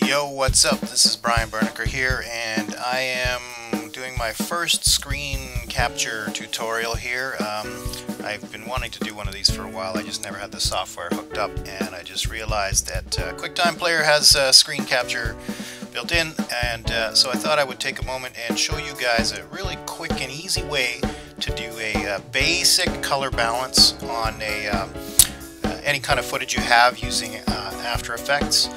Yo, what's up? This is Brian Bernicker here, and I am doing my first screen capture tutorial here. I've been wanting to do one of these for a while. I just never had the software hooked up, and I just realized that QuickTime Player has screen capture built in, and so I thought I would take a moment and show you guys a really quick and easy way to do a basic color balance on any kind of footage you have using After Effects.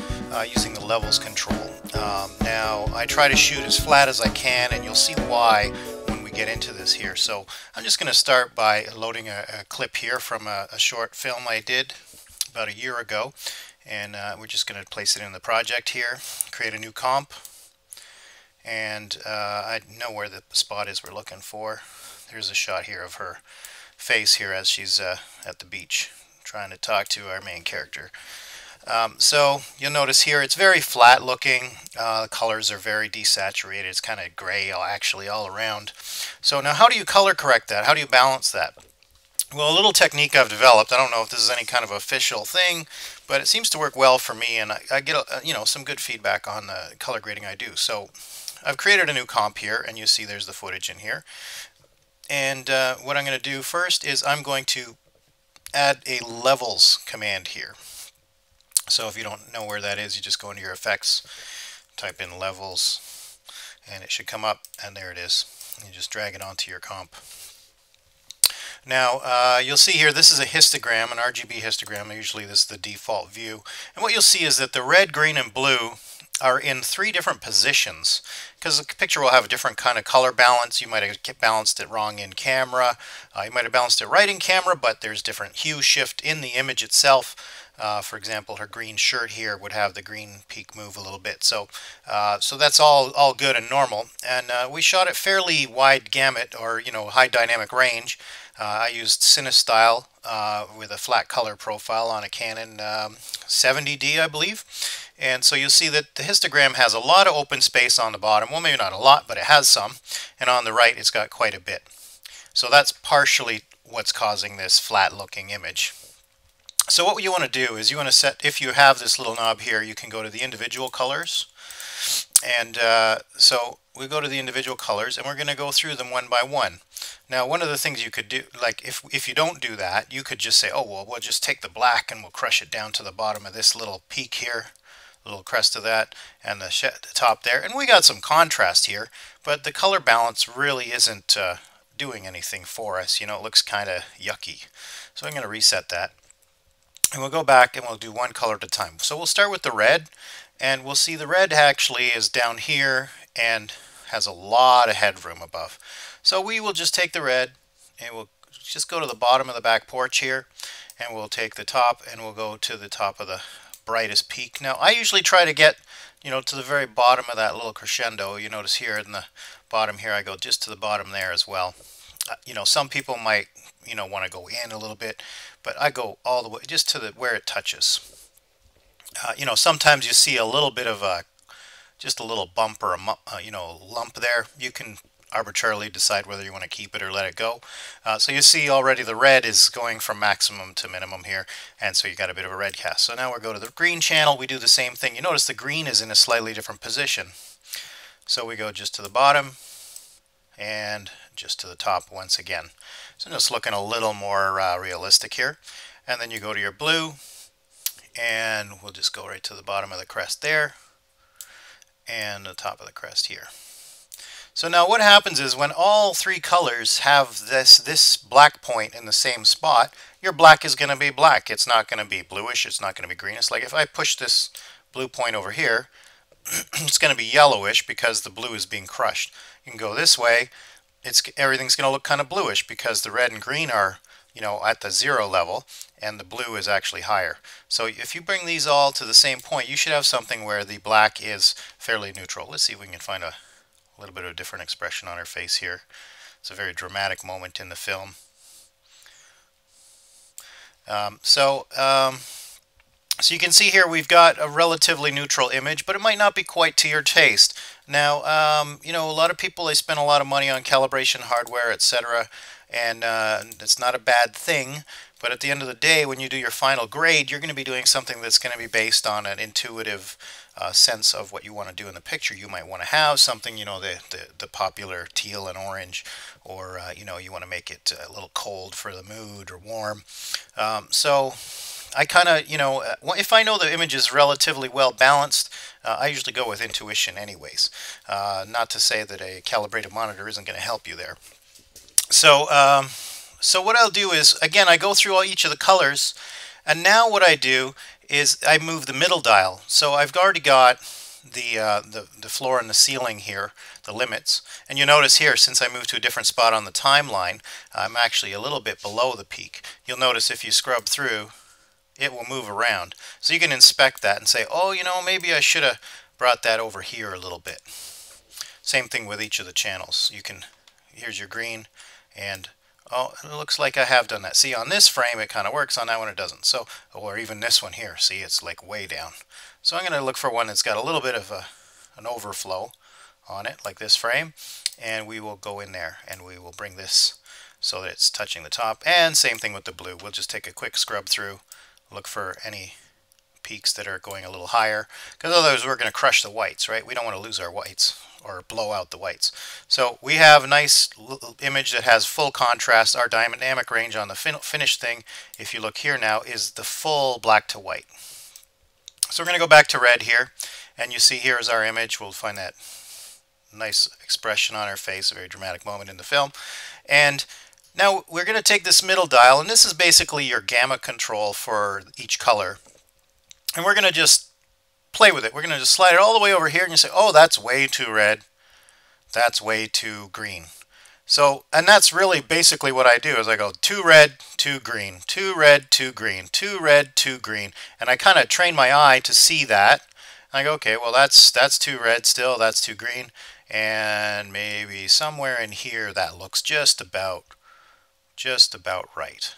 Using the levels control. Now I try to shoot as flat as I can, and you'll see why when we get into this here. So I'm just going to start by loading a clip here from a short film I did about a year ago, and we're just going to place it in the project here, create a new comp, and I know where the spot is we're looking for. There's a shot here of her face here as she's at the beach trying to talk to our main character. So you'll notice here it's very flat looking. The colors are very desaturated. It's kind of gray actually all around. So now how do you color correct that? How do you balance that? Well, a little technique I've developed. I don't know if this is any kind of official thing, but it seems to work well for me, and I get some good feedback on the color grading I do. So I've created a new comp here, and you see there's the footage in here. And what I'm going to do first is I'm going to add a levels command here. So if you don't know where that is, you just go into your effects, type in levels, and it should come up, and there it is. You just drag it onto your comp. Now you'll see here this is a histogram, an RGB histogram. Usually this is the default view. And what you'll see is that the red, green, and blue are in 3 different positions, because the picture will have a different kind of color balance. You might have balanced it wrong in camera. You might have balanced it right in camera, but there's different hue shift in the image itself. For example, her green shirt here would have the green peak move a little bit. So that's all good and normal. And we shot it fairly wide gamut, or high dynamic range. I used CineStyle with a flat color profile on a Canon 70D, I believe. And so you'll see that the histogram has a lot of open space on the bottom. Well, maybe not a lot, but it has some. And on the right, it's got quite a bit. So that's partially what's causing this flat looking image. So what you want to do is you want to set, if you have this little knob here, you can go to the individual colors. And so we go to the individual colors, and we're going to go through them one by one. Now, one of the things you could do, like if you don't do that, you could just say, oh, well, we'll just take the black and we'll crush it down to the bottom of this little peak here, a little crest of that, and the top there. And we got some contrast here, but the color balance really isn't doing anything for us. It looks kind of yucky. So I'm going to reset that. And we'll go back and we'll do one color at a time. So we'll start with the red, and we'll see the red actually is down here and has a lot of headroom above. So we will just take the red and we'll just go to the bottom of the back porch here, and we'll take the top and we'll go to the top of the brightest peak. Now I usually try to get to the very bottom of that little crescendo. You notice here in the bottom here I go just to the bottom there as well. Some people might want to go in a little bit, but I go all the way just to where it touches. Sometimes you see a little bit of just a little bump or a lump there. You can arbitrarily decide whether you want to keep it or let it go. So you see already the red is going from maximum to minimum here, and so you got a bit of a red cast. So now we'll go to the green channel. We do the same thing. You notice the green is in a slightly different position. So we go just to the bottom and just to the top once again. So just looking a little more realistic here. And then you go to your blue, and we'll just go right to the bottom of the crest there and the top of the crest here. So now what happens is when all 3 colors have this black point in the same spot, your black is going to be black. It's not going to be bluish. It's not going to be greenish. Like if I push this blue point over here, it's going to be yellowish because the blue is being crushed. You can go this way. Everything's going to look kind of bluish because the red and green are at the 0 level, and the blue is actually higher. So if you bring these all to the same point, you should have something where the black is fairly neutral. Let's see if we can find a little bit of a different expression on her face here. It's a very dramatic moment in the film. So you can see here we've got a relatively neutral image, but it might not be quite to your taste. Now, a lot of people, they spend a lot of money on calibration hardware, etc. and it's not a bad thing. But at the end of the day, when you do your final grade, you're going to be doing something that's going to be based on an intuitive sense of what you want to do in the picture. You might want to have something, you know, the popular teal and orange, or you know, you want to make it a little cold for the mood or warm. So I kind of, you know, if I know the image is relatively well balanced, I usually go with intuition anyways. Not to say that a calibrated monitor isn't going to help you there. So what I'll do is, again, I go through each of the colors, and now what I do is I move the middle dial. So I've already got the floor and the ceiling here, the limits. And you notice here, since I moved to a different spot on the timeline, I'm actually a little bit below the peak. You'll notice if you scrub through, it will move around. So you can inspect that and say, oh, you know, maybe I should have brought that over here a little bit. Same thing with each of the channels. You can, here's your green, and oh, it looks like I have done that. See, on this frame it kind of works, on that one it doesn't. So, or even this one here, see, it's like way down. So I'm going to look for one that's got a little bit of an overflow on it, like this frame, and we will go in there and we will bring this so that it's touching the top. And same thing with the blue. We'll just take a quick scrub through, look for any peaks that are going a little higher, because otherwise we're going to crush the whites, right? We don't want to lose our whites or blow out the whites. So we have a nice image that has full contrast. Our dynamic range on the finished thing, if you look here now, is the full black to white. So we're going to go back to red here, and you see here is our image. We'll find that nice expression on her face, a very dramatic moment in the film. And now we're going to take this middle dial, and this is basically your gamma control for each color. And we're going to just play with it. We're going to just slide it all the way over here, and you say, oh, that's way too red. That's way too green. So, and that's really basically what I do is I go too red, too green, too red, too green, too red, too green. And I kind of train my eye to see that. And I go, okay, well, that's too red still, that's too green. And maybe somewhere in here that looks just about right.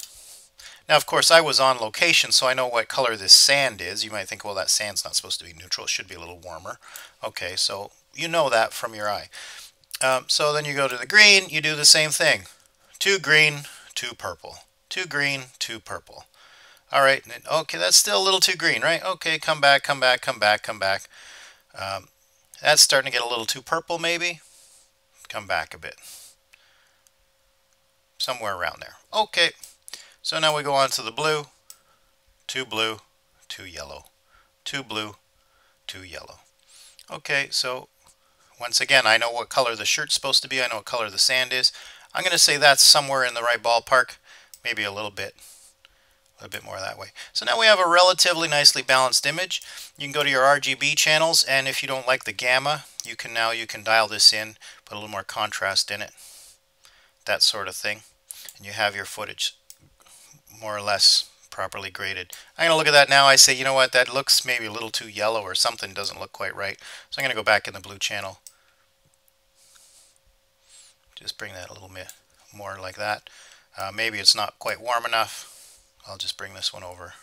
Now, of course, I was on location, so I know what color this sand is. You might think, well, that sand's not supposed to be neutral. It should be a little warmer. Okay, so you know that from your eye. So then you go to the green, you do the same thing. Too green, too purple. Too green, too purple. All right, okay, that's still a little too green, right? Okay, come back, come back, come back, come back. That's starting to get a little too purple, maybe. Come back a bit. Somewhere around there. Okay, so now we go on to the blue. Too blue, too yellow. Too blue, too yellow. Okay, so once again, I know what color the shirt's supposed to be. I know what color the sand is. I'm going to say that's somewhere in the right ballpark. Maybe a little bit more that way. So now we have a relatively nicely balanced image. You can go to your RGB channels, and if you don't like the gamma, you can dial this in, put a little more contrast in it, that sort of thing, and you have your footage more or less properly graded. I'm going to look at that now. I say, you know what, that looks maybe a little too yellow, or something doesn't look quite right. So I'm going to go back in the blue channel. Just bring that a little bit more like that. Maybe it's not quite warm enough. I'll just bring this one over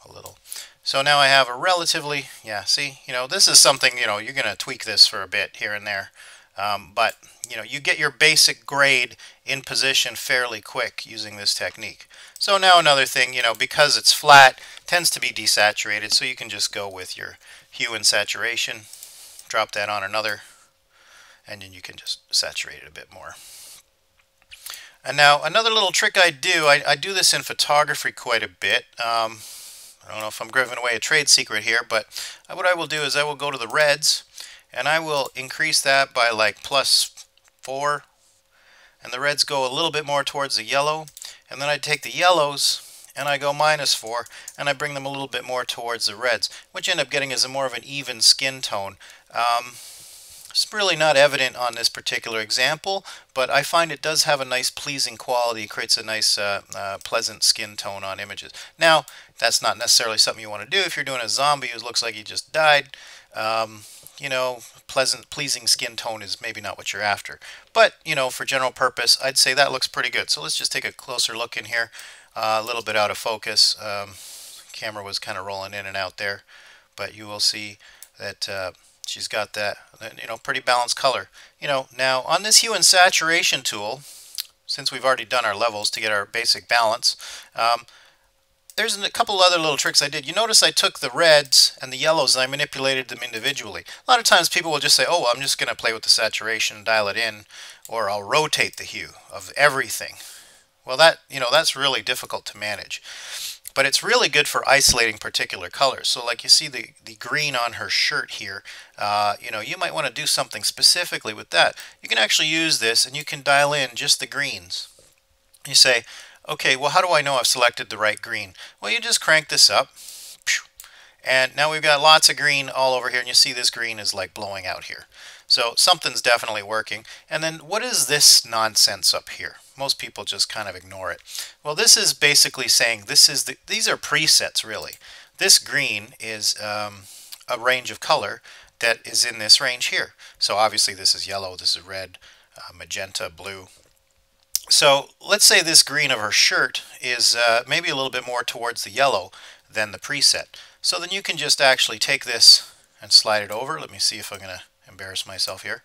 a little. So now I have a relatively, yeah, see, you know, this is something, you know, you're going to tweak this for a bit here and there. But, you know, you get your basic grade in position fairly quick using this technique. So now another thing, you know, because it's flat, tends to be desaturated, so you can just go with your hue and saturation, drop that on another, and then you can just saturate it a bit more. And now another little trick I do this in photography quite a bit. I don't know if I'm giving away a trade secret here, but what I will do is I will go to the reds, and I will increase that by like +4, and the reds go a little bit more towards the yellow, and then I take the yellows and I go -4, and I bring them a little bit more towards the reds. What you end up getting is a more of an even skin tone. It's really not evident on this particular example, but I find it does have a nice pleasing quality. It creates a nice pleasant skin tone on images. Now, that's not necessarily something you want to do if you're doing a zombie who looks like he just died. You know, pleasing skin tone is maybe not what you're after. But, you know, for general purpose, I'd say that looks pretty good. So let's just take a closer look in here. A little bit out of focus. Camera was kind of rolling in and out there. But you will see that she's got that, you know, pretty balanced color. You know, now on this hue and saturation tool, since we've already done our levels to get our basic balance. There's a couple other little tricks I did. You notice I took the reds and the yellows and I manipulated them individually. A lot of times people will just say, oh, I'm just going to play with the saturation and dial it in, or I'll rotate the hue of everything. Well, that's really difficult to manage. But it's really good for isolating particular colors. So like you see the green on her shirt here, you might want to do something specifically with that. You can actually use this and you can dial in just the greens. You say, okay, well, how do I know I've selected the right green? Well, you just crank this up, and now we've got lots of green all over here, and you see this green is like blowing out here. So something's definitely working. And then what is this nonsense up here? Most people just kind of ignore it. Well, this is basically saying these are presets, really. This green is a range of color that is in this range here. So obviously this is yellow, this is red, magenta, blue. So let's say this green of her shirt is maybe a little bit more towards the yellow than the preset. So then you can just actually take this and slide it over. Let me see if I'm going to embarrass myself here.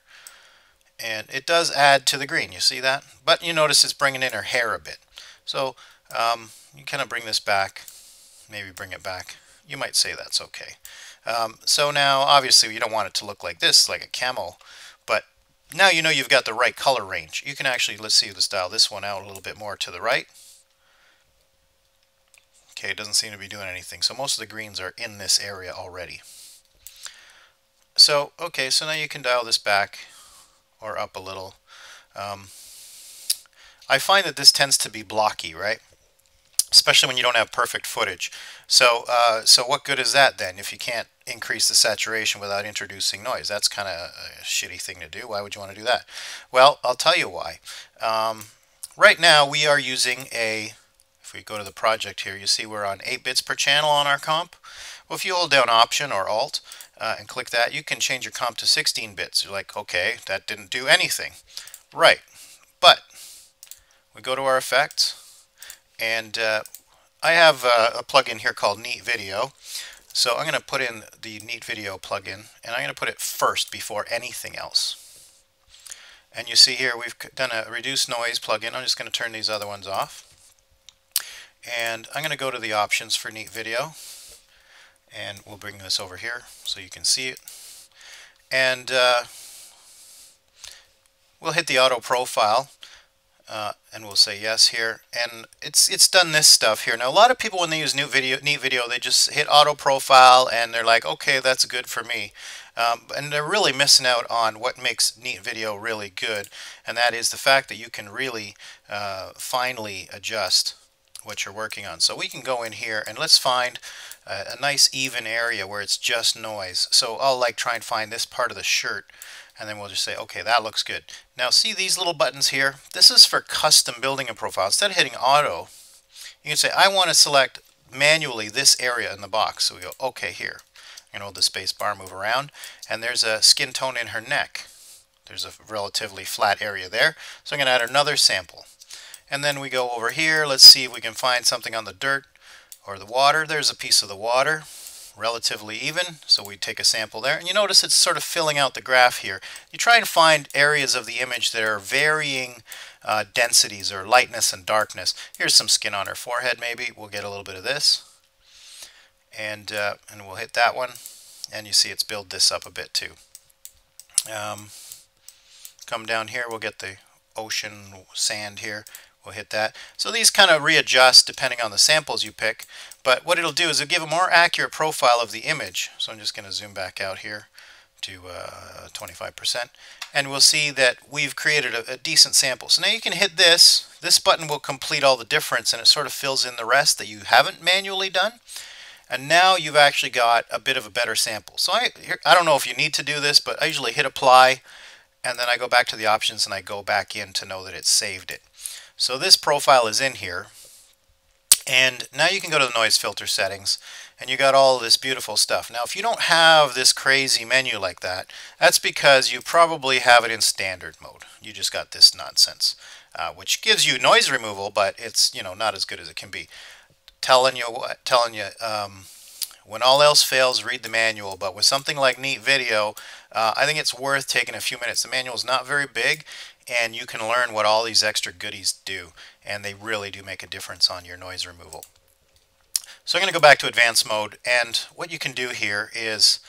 And it does add to the green, you see that? But you notice it's bringing in her hair a bit. So you kind of bring this back, maybe bring it back. You might say that's okay. So now obviously you don't want it to look like this, like a camel, but now you know you've got the right color range. You can actually, let's see, let's dial this one out a little bit more to the right. Okay, it doesn't seem to be doing anything. So most of the greens are in this area already. So, okay, so now you can dial this back or up a little. I find that this tends to be blocky, right? Especially when you don't have perfect footage. So what good is that then if you can't increase the saturation without introducing noise? That's kind of a shitty thing to do. Why would you want to do that? Well, I'll tell you why. Right now we are using if we go to the project here, you see we're on 8 bits per channel on our comp. Well, if you hold down Option or Alt and click that, you can change your comp to 16 bits. You're like, okay, that didn't do anything. Right, but we go to our effects, and I have a plugin here called Neat Video. So I'm going to put in the Neat Video plugin, and I'm going to put it first before anything else. And you see here we've done a reduce noise plugin. I'm just going to turn these other ones off. And I'm going to go to the options for Neat Video, and we'll bring this over here so you can see it. And we'll hit the auto profile. And we'll say yes here, and it's done this stuff here. Now a lot of people, when they use Neat Video, they just hit auto profile and they're like, okay, that's good for me, and they're really missing out on what makes Neat Video really good, and that is the fact that you can really finely adjust what you're working on. So we can go in here and let's find a nice even area where it's just noise. So I'll try and find this part of the shirt, and then we'll just say, okay, that looks good. Now see these little buttons here? This is for custom building a profile. Instead of hitting auto, you can say, I want to select manually this area in the box. So we go, okay, here. I'm going to hold the space bar, move around, and there's a skin tone in her neck. There's a relatively flat area there. So I'm going to add another sample. And then we go over here. Let's see if we can find something on the dirt or the water. There's a piece of the water, relatively even, so we take a sample there, and you notice it's sort of filling out the graph here. You try and find areas of the image that are varying densities or lightness and darkness. Here's some skin on her forehead, maybe we'll get a little bit of this, and we'll hit that one, and you see it's build this up a bit too. Come down here, we'll get the ocean sand here. We'll hit that. So these kind of readjust depending on the samples you pick, but what it'll do is it'll give a more accurate profile of the image. So I'm just going to zoom back out here to 25%, and we'll see that we've created a decent sample. So now you can hit this. This button will complete all the difference, and it sort of fills in the rest that you haven't manually done. And now you've actually got a bit of a better sample. So I don't know if you need to do this, but I usually hit apply, and then I go back to the options and I go back in to know that it's saved it. So this profile is in here, and now you can go to the noise filter settings, and you got all this beautiful stuff. Now if you don't have this crazy menu like that, that's because you probably have it in standard mode. You just got this nonsense, which gives you noise removal, but it's not as good as it can be. Telling you when all else fails, read the manual. But with something like Neat Video, I think it's worth taking a few minutes. The manual is not very big, and you can learn what all these extra goodies do, and they really do make a difference on your noise removal. So I'm going to go back to advanced mode, and what you can do here is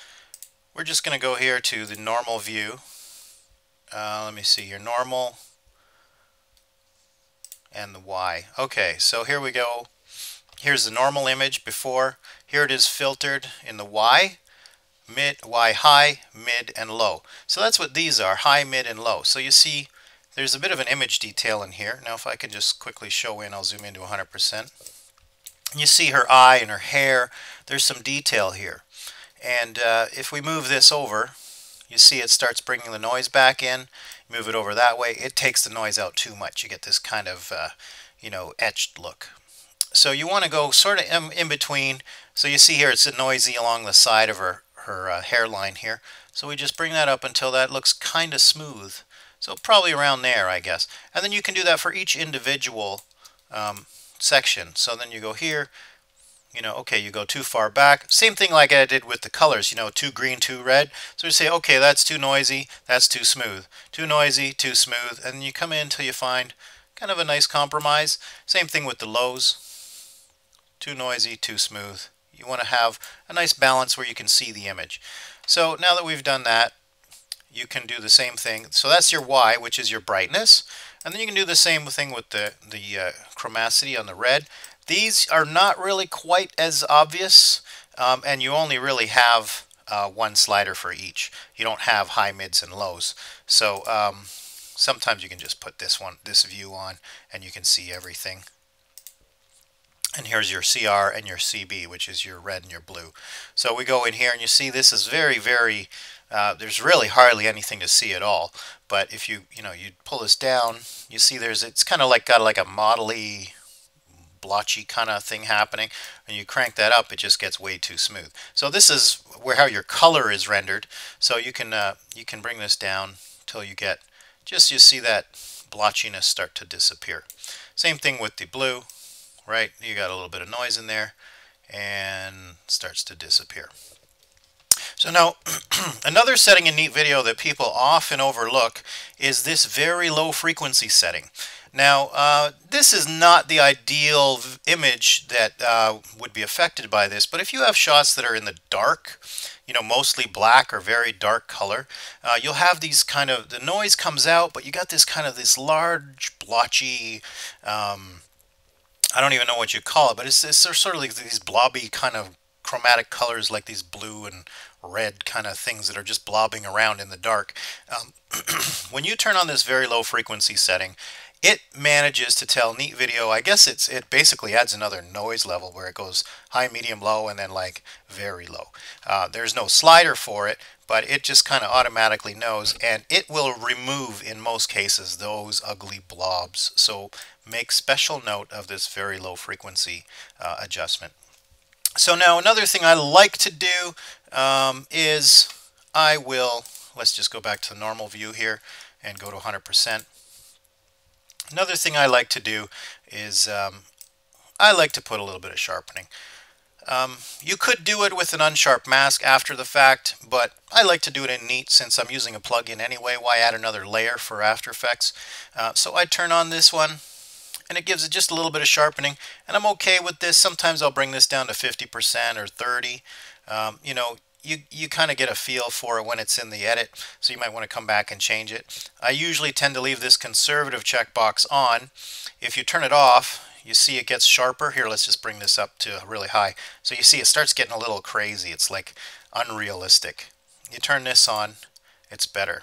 we're just going to go here to the normal view. Let me see here, normal and the Y. Okay, so here we go. Here's the normal image before. Here it is filtered in the Y, mid, Y high, mid, and low. So that's what these are, high, mid, and low. So you see there's a bit of an image detail in here. Now if I can just quickly show in, I'll zoom into 100%. You see her eye and her hair. There's some detail here. And if we move this over, you see it starts bringing the noise back in. Move it over that way, it takes the noise out too much. You get this kind of, etched look. So you want to go sort of in between. So you see here it's noisy along the side of her hairline here. So we just bring that up until that looks kind of smooth. So probably around there, I guess. And then you can do that for each individual section. So then you go here, okay, you go too far back. Same thing like I did with the colors, too green, too red. So you say, okay, that's too noisy, that's too smooth. Too noisy, too smooth. And then you come in until you find kind of a nice compromise. Same thing with the lows. Too noisy, too smooth. You want to have a nice balance where you can see the image. So now that we've done that, you can do the same thing. So that's your Y, which is your brightness. And then you can do the same thing with the chromacity on the red. These are not really quite as obvious, and you only really have one slider for each. You don't have high, mids, and lows. So sometimes you can just put this view on, and you can see everything. And here's your CR and your CB, which is your red and your blue. So we go in here, and you see this is very, very, there's really hardly anything to see at all. But if you pull this down, you see it's kind of like got like a modelly, blotchy kind of thing happening. And you crank that up, it just gets way too smooth. So this is how your color is rendered. So you can bring this down till you get you see that blotchiness start to disappear. Same thing with the blue. Right, you got a little bit of noise in there and starts to disappear. So now another setting in Neat Video that people often overlook is this very low frequency setting. Now this is not the ideal image that would be affected by this, but if you have shots that are in the dark, mostly black or very dark color, you'll have these the noise comes out, but you got this large blotchy, I don't even know what you call it, but it's sort of like these blobby kind of chromatic colors, like these blue and red kind of things that are just blobbing around in the dark. When you turn on this very low frequency setting, it manages to tell Neat Video, I guess it basically adds another noise level where it goes high, medium, low, and then like very low. There's no slider for it, but it just kind of automatically knows, and it will remove in most cases those ugly blobs. So make special note of this very low frequency adjustment. So now another thing I like to do is let's just go back to the normal view here and go to 100%. Another thing I like to do is I like to put a little bit of sharpening. You could do it with an unsharp mask after the fact, but I like to do it in Neat since I'm using a plugin anyway. Why add another layer for After Effects? So I turn on this one, and it gives it just a little bit of sharpening, and I'm okay with this. Sometimes I'll bring this down to 50% or 30. You kind of get a feel for it when it's in the edit, so you might want to come back and change it. I usually tend to leave this conservative checkbox on. If you turn it off, you see it gets sharper. Here, let's just bring this up to really high. So you see it starts getting a little crazy. It's like unrealistic. You turn this on, it's better.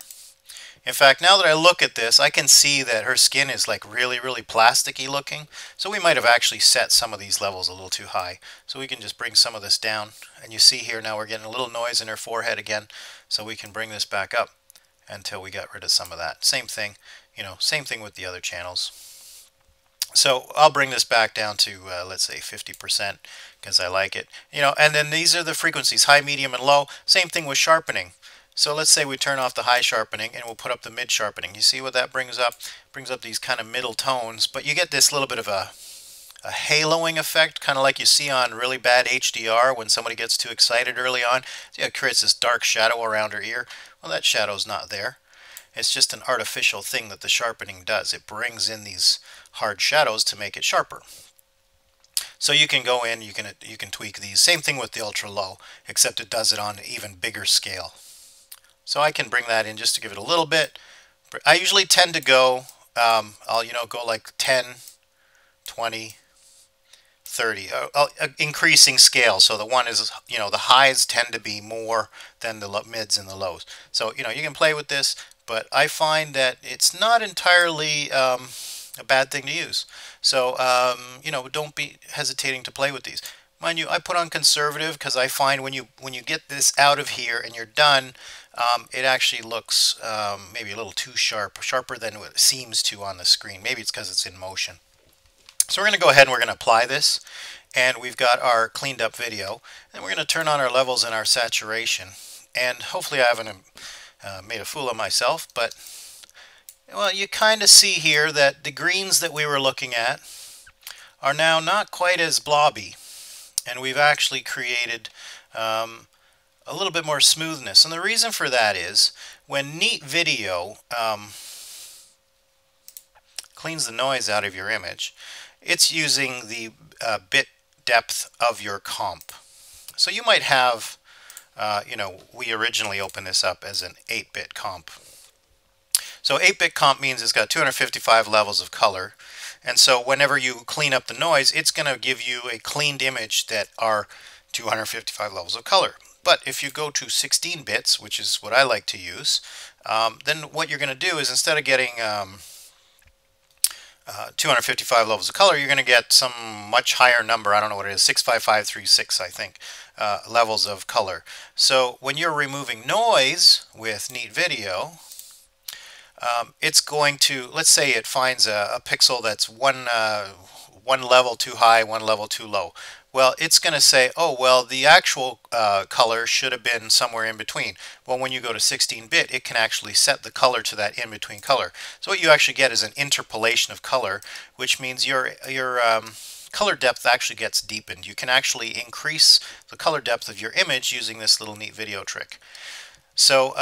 In fact, now that I look at this, I can see that her skin is like really, really plasticky looking. So we might have actually set some of these levels a little too high. So we can just bring some of this down. And you see here now we're getting a little noise in her forehead again. So we can bring this back up until we get rid of some of that. Same thing, same thing with the other channels. So I'll bring this back down to, let's say 50% because I like it. And then these are the frequencies, high, medium, and low. Same thing with sharpening. So let's say we turn off the high sharpening and we'll put up the mid sharpening. You see what that brings up? Brings up these kind of middle tones, but you get this little bit of a haloing effect, kind of like you see on really bad HDR when somebody gets too excited early on. See how it creates this dark shadow around her ear? Well, that shadow's not there. It's just an artificial thing that the sharpening does. It brings in these hard shadows to make it sharper. So you can go in, you can tweak these. Same thing with the ultra low, except it does it on an even bigger scale. So I can bring that in just to give it a little bit. I usually tend to go, I'll go like 10, 20, 30, increasing scale. So the one is, the highs tend to be more than the mids and the lows. So, you can play with this, but I find that it's not entirely a bad thing to use. So, don't be hesitating to play with these. Mind you, I put on conservative because I find when you get this out of here and you're done, it actually looks maybe a little too sharper than what it seems to on the screen. Maybe it's because it's in motion. So we're going to go ahead and we're going to apply this, and we've got our cleaned up video, and we're going to turn on our levels and our saturation, and hopefully I haven't made a fool of myself, but well, you kind of see here that the greens that we were looking at are now not quite as blobby, and we've actually created a little bit more smoothness. And the reason for that is when Neat Video cleans the noise out of your image, it's using the bit depth of your comp. So you might have, we originally opened this up as an 8-bit comp. So 8-bit comp means it's got 255 levels of color. And so whenever you clean up the noise, it's going to give you a cleaned image that are 255 levels of color. But if you go to 16 bits, which is what I like to use, then what you're going to do is instead of getting 255 levels of color, you're going to get some much higher number. I don't know what it is, 65536, I think, levels of color. So when you're removing noise with Neat Video, it's going to, let's say it finds a pixel that's one level too high, one level too low. Well, it's going to say, oh, well, the actual color should have been somewhere in between. Well, when you go to 16-bit, it can actually set the color to that in-between color. So what you actually get is an interpolation of color, which means your color depth actually gets deepened. You can actually increase the color depth of your image using this little Neat Video trick. So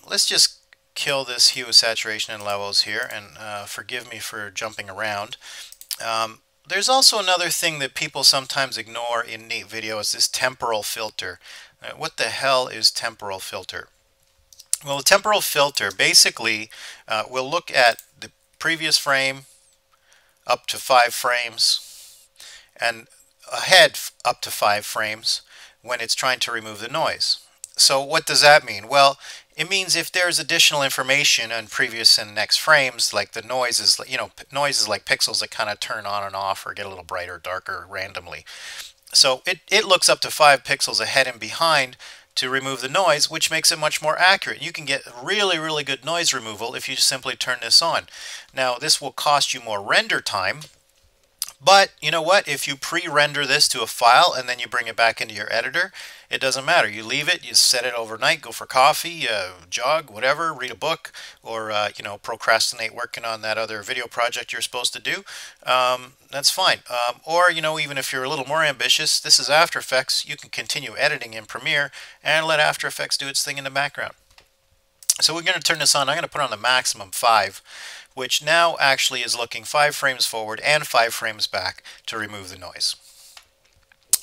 let's just kill this hue, saturation, and levels here, and forgive me for jumping around. There's also another thing that people sometimes ignore in Neat Video is this temporal filter. What the hell is temporal filter? Well, the temporal filter basically will look at the previous frame up to 5 frames and ahead up to 5 frames when it's trying to remove the noise. So what does that mean? Well, it means if there's additional information on previous and next frames, like the noise is, noise is like pixels that kind of turn on and off or get a little brighter or darker randomly. So it looks up to 5 pixels ahead and behind to remove the noise, which makes it much more accurate. You can get really, really good noise removal if you simply turn this on. Now, this will cost you more render time, but you know what? If you pre-render this to a file and then you bring it back into your editor, it doesn't matter. You leave it, you set it overnight, go for coffee, jog, whatever, read a book, or procrastinate working on that other video project you're supposed to do. That's fine. Or even if you're a little more ambitious, this is After Effects. You can continue editing in Premiere and let After Effects do its thing in the background. So we're going to turn this on. I'm going to put on the maximum 5, which now actually is looking 5 frames forward and 5 frames back to remove the noise.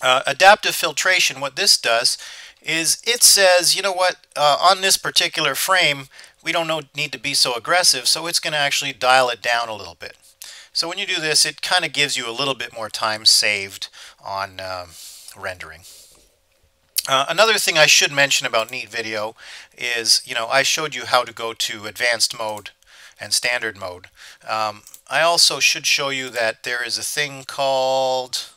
Adaptive filtration, what this does is it says, you know what, on this particular frame, we don't need to be so aggressive, so it's going to actually dial it down a little bit. So when you do this, it kind of gives you a little bit more time saved on rendering. Another thing I should mention about Neat Video is, I showed you how to go to advanced mode and standard mode. I also should show you that there is a thing called,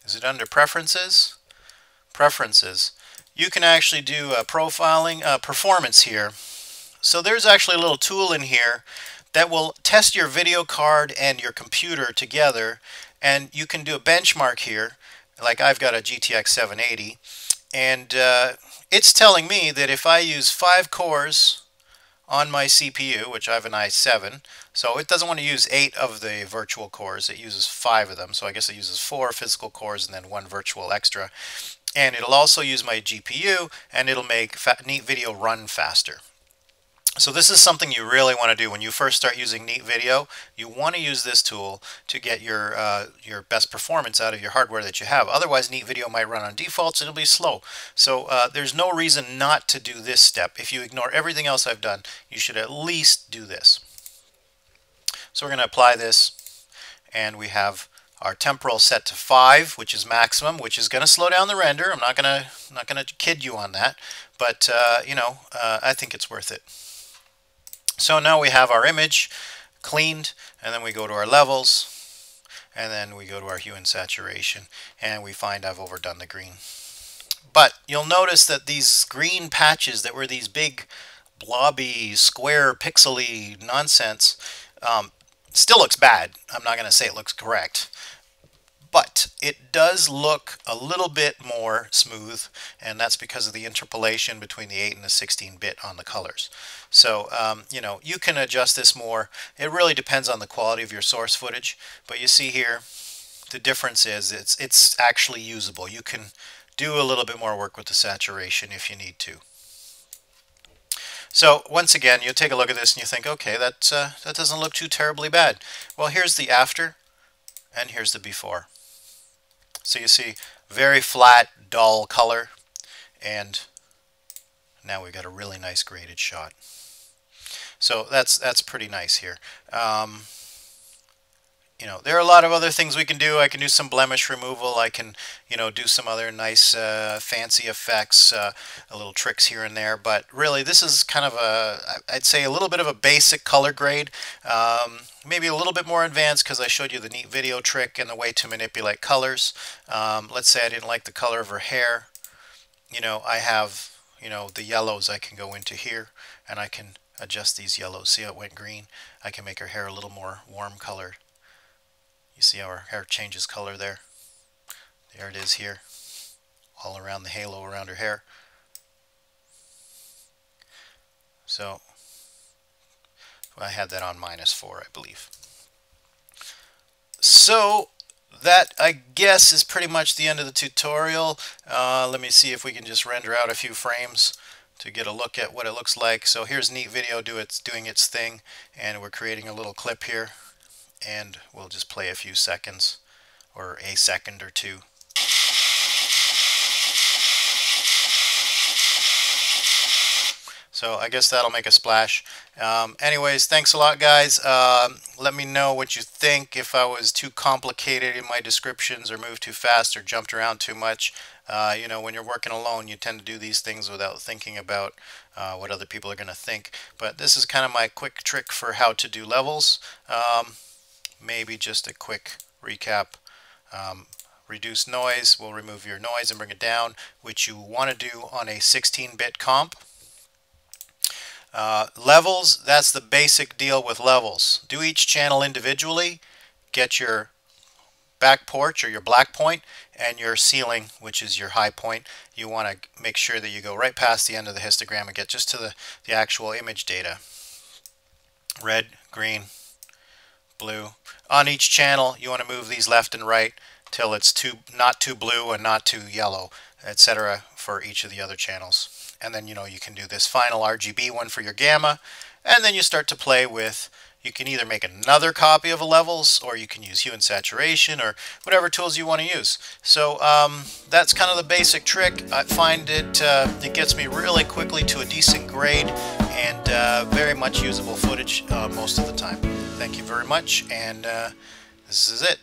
is it under preferences? Preferences. You can actually do profiling, performance here. So there's actually a little tool in here that will test your video card and your computer together, and you can do a benchmark here. Like I've got a GTX 780, and it's telling me that if I use 5 cores on my CPU, which I have an i7, so it doesn't want to use 8 of the virtual cores, it uses 5 of them, so I guess it uses 4 physical cores and then 1 virtual extra. and it'll also use my GPU, and it'll make Neat Video run faster. So this is something you really want to do when you first start using Neat Video. You want to use this tool to get your best performance out of your hardware that you have. Otherwise, Neat Video might run on defaults and it'll be slow. So there's no reason not to do this step. If you ignore everything else I've done, you should at least do this. So we're going to apply this, and we have our temporal set to 5, which is maximum, which is going to slow down the render. I'm not gonna kid you on that, but I think it's worth it. So now we have our image cleaned, and then we go to our levels, and then we go to our hue and saturation, and we find I've overdone the green. But you'll notice that these green patches that were these big blobby, square, pixely nonsense still looks bad. I'm not going to say it looks correct, but it does look a little bit more smooth, and that's because of the interpolation between the 8 and the 16-bit on the colors. So, you can adjust this more. It really depends on the quality of your source footage, but you see here, the difference is it's actually usable. You can do a little bit more work with the saturation if you need to. So once again, you take a look at this and you think, okay, that doesn't look too terribly bad. Well, here's the after, and here's the before. So you see, very flat, dull color, and now we've got a really nice graded shot. So that's pretty nice here. There are a lot of other things we can do. I can do some blemish removal. I can, do some other nice fancy effects, little tricks here and there. But really, this is kind of I'd say a little bit of a basic color grade. Maybe a little bit more advanced because I showed you the Neat Video trick and the way to manipulate colors. Let's say I didn't like the color of her hair. I have, the yellows I can go into here, and I can adjust these yellows. See how it went green? I can make her hair a little more warm colored. You see how her hair changes color there? There it is here, all around the halo around her hair. So I had that on -4, I believe. So that, I guess, is pretty much the end of the tutorial. Let me see if we can just render out a few frames to get a look at what it looks like. So here's Neat Video doing its thing, and we're creating a little clip here, and we'll just play a few seconds, or a second or two. So I guess that'll make a splash. Anyways, thanks a lot, guys. Let me know what you think, if I was too complicated in my descriptions or moved too fast or jumped around too much. When you're working alone, you tend to do these things without thinking about what other people are going to think. But this is kind of my quick trick for how to do levels. Maybe just a quick recap. Reduce noise will remove your noise and bring it down, which you want to do on a 16-bit comp. Levels, that's the basic deal with levels. Do each channel individually, get your back porch or your black point, and your ceiling, which is your high point. You want to make sure that you go right past the end of the histogram and get just to the actual image data. Red, green, blue. On each channel, you want to move these left and right till it's not too blue and not too yellow, etc. for each of the other channels. And then, you can do this final RGB one for your gamma, and then you start to play with, you can either make another copy of a levels, or you can use hue and saturation, or whatever tools you want to use. So that's kind of the basic trick. I find it gets me really quickly to a decent grade, and very much usable footage most of the time. Thank you very much, and this is it.